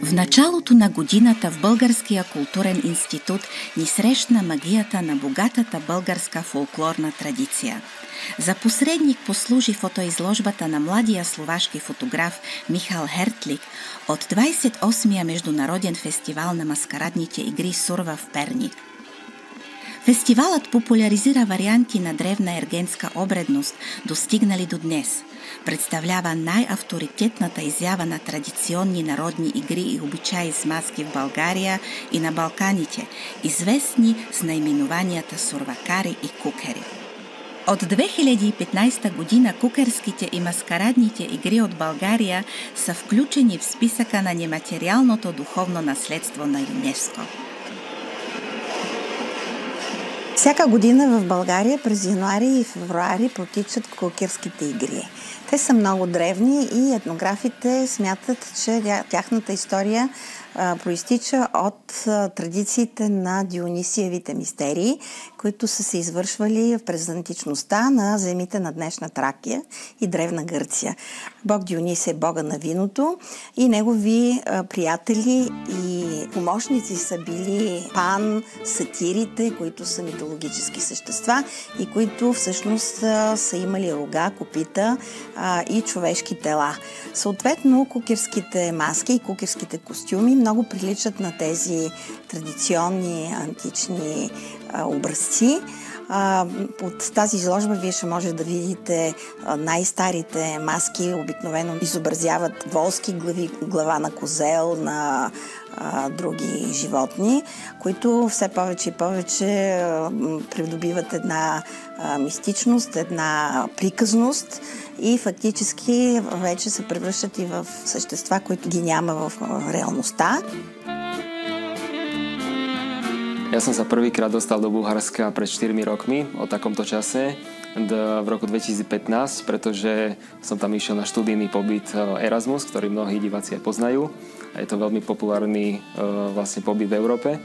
В началото на годината в Българския културен институт ни срещна магията на богатата българска фолклорна традиция. За посредник послужи фотоизложбата на младия словашки фотограф Михал Хертлик от 28-я Международен фестивал на маскарадните игри Сурва в Перник. Фестивалът популяризира варианти на древна ергенска обредност, достигнали до днес. Представлява най-авторитетната изява на традиционни народни игри и обичаи с маски в България и на Балканите, известни с наименованията сурвакари и кукери. От 2015 година кукерските и маскарадните игри от България са включени в списъка на нематериалното духовно наследство на ЮНЕСКО. Всяка година в България през януари и февруари протичат кукерските игри. Те са много древни и етнографите смятат, че тяхната история проистича от традициите на Дионисиевите мистерии, които са се извършвали през античността на земите на днешна Тракия и Древна Гърция. Бог Дионис е бога на виното и негови приятели и помощници са били Пан, сатирите, които са митологически същества и които всъщност са имали рога, копита и човешки тела. Съответно, кукерските маски и кукерските костюми много приличат на тези традиционни антични образци. Под тази изложба вие ще може да видите най-старите маски, обикновено изобразяват волски глави, глава на козел, на други животни, които все повече и повече придобиват една мистичност, една приказност и фактически вече се превръщат и в същества, които ги няма в реалността. Ja som sa prvýkrát dostal do Bulharska pred 4 rokmi o takomto čase v roku 2015, pretože som tam išiel na študijný pobyt Erasmus, ktorý mnohí diváci aj poznajú. A je to veľmi populárny vlastne pobyt v Európe.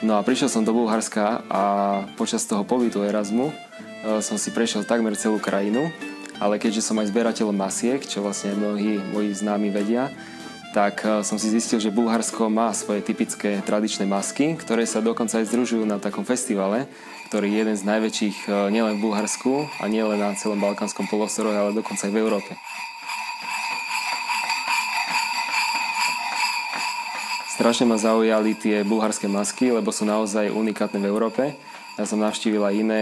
No a prišiel som do Bulharska a počas toho pobytu Erasmu som si prešiel takmer celú krajinu, ale keďže som aj zberateľom masiek, čo vlastne mnohí moji známi vedia, tak som si zistil, že Bulharsko má svoje typické tradičné masky, ktoré sa dokonca aj združujú na takom festivale, ktorý je jeden z najväčších nielen v Bulharsku a nielen na celom Balkánskom polostrove, ale dokonca aj v Európe. Strašne ma zaujali tie bulharské masky, lebo sú naozaj unikátne v Európe. Ja som navštívil aj iné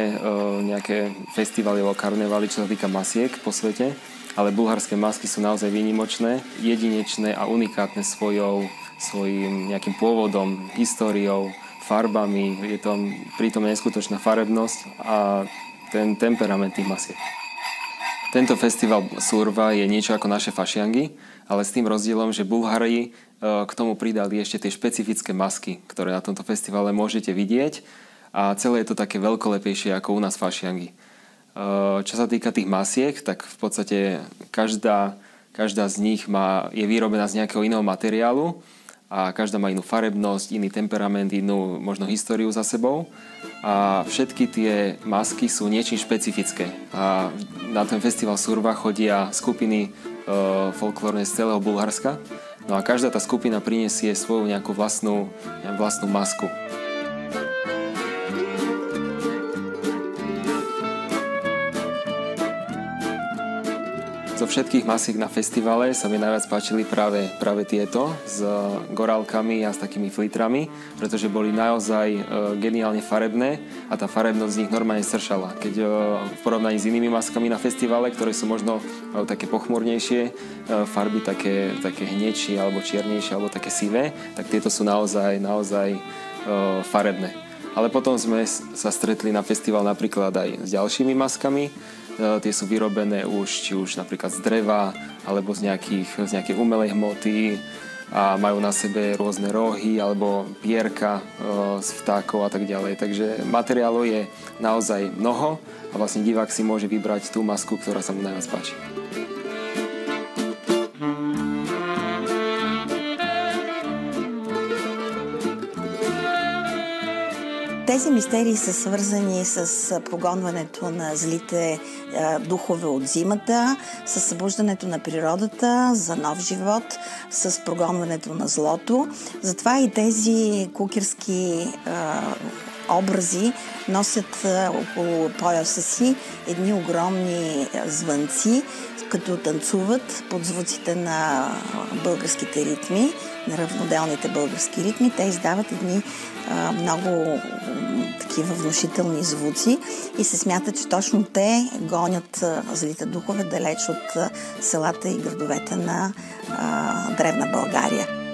nejaké festivaly alebo karnevaly, čo sa týka masiek po svete. Ale bulharské masky sú naozaj výnimočné, jedinečné a unikátne svojím nejakým pôvodom, históriou, farbami. Je tam pritom neskutočná farebnosť a ten temperament tých masiek. Tento festival Surva je niečo ako naše fašiangy, ale s tým rozdielom, že Bulhári k tomu pridali ešte tie špecifické masky, ktoré na tomto festivale môžete vidieť a celé je to také veľkolepejšie ako u nás fašiangy. Čo sa týka tých masiek, tak v podstate každá z nich je vyrobená z nejakého iného materiálu a každá má inú farebnosť, iný temperament, inú možno históriu za sebou a všetky tie masky sú niečím špecifické a na ten festival Surva chodia skupiny folklórne z celého Bulharska, no a každá tá skupina prinesie svoju nejakú vlastnú masku. Zo všetkých masiek na festivale sa mi najviac páčili práve tieto s gorálkami a s takými flitrami, pretože boli naozaj geniálne farebné a tá farebnosť z nich normálne sršala. Keď v porovnaní s inými maskami na festivale, ktoré sú možno také pochmurnejšie, farby také hnečšie alebo čiernejšie alebo také sivé, tak tieto sú naozaj farebné. Ale potom sme sa stretli na festival napríklad aj s ďalšími maskami. Tie sú vyrobené či už napríklad z dreva alebo z nejakej umelej hmoty a majú na sebe rôzne rohy alebo pierka z vtákov a tak ďalej. Takže materiálov je naozaj mnoho a vlastne divák si môže vybrať tú masku, ktorá sa mu najviac páči. Тези мистерии са свързани с прогонването на злите духове от зимата, с събуждането на природата за нов живот, с прогонването на злото. Затова и тези кукерски образи носят около пояса си едни огромни звънци, като танцуват под звуците на българските ритми, на равноделните български ритми. Те издават едни много такива внушителни звуци и се смята, че точно те гонят злите духове далеч от селата и градовете на древна България.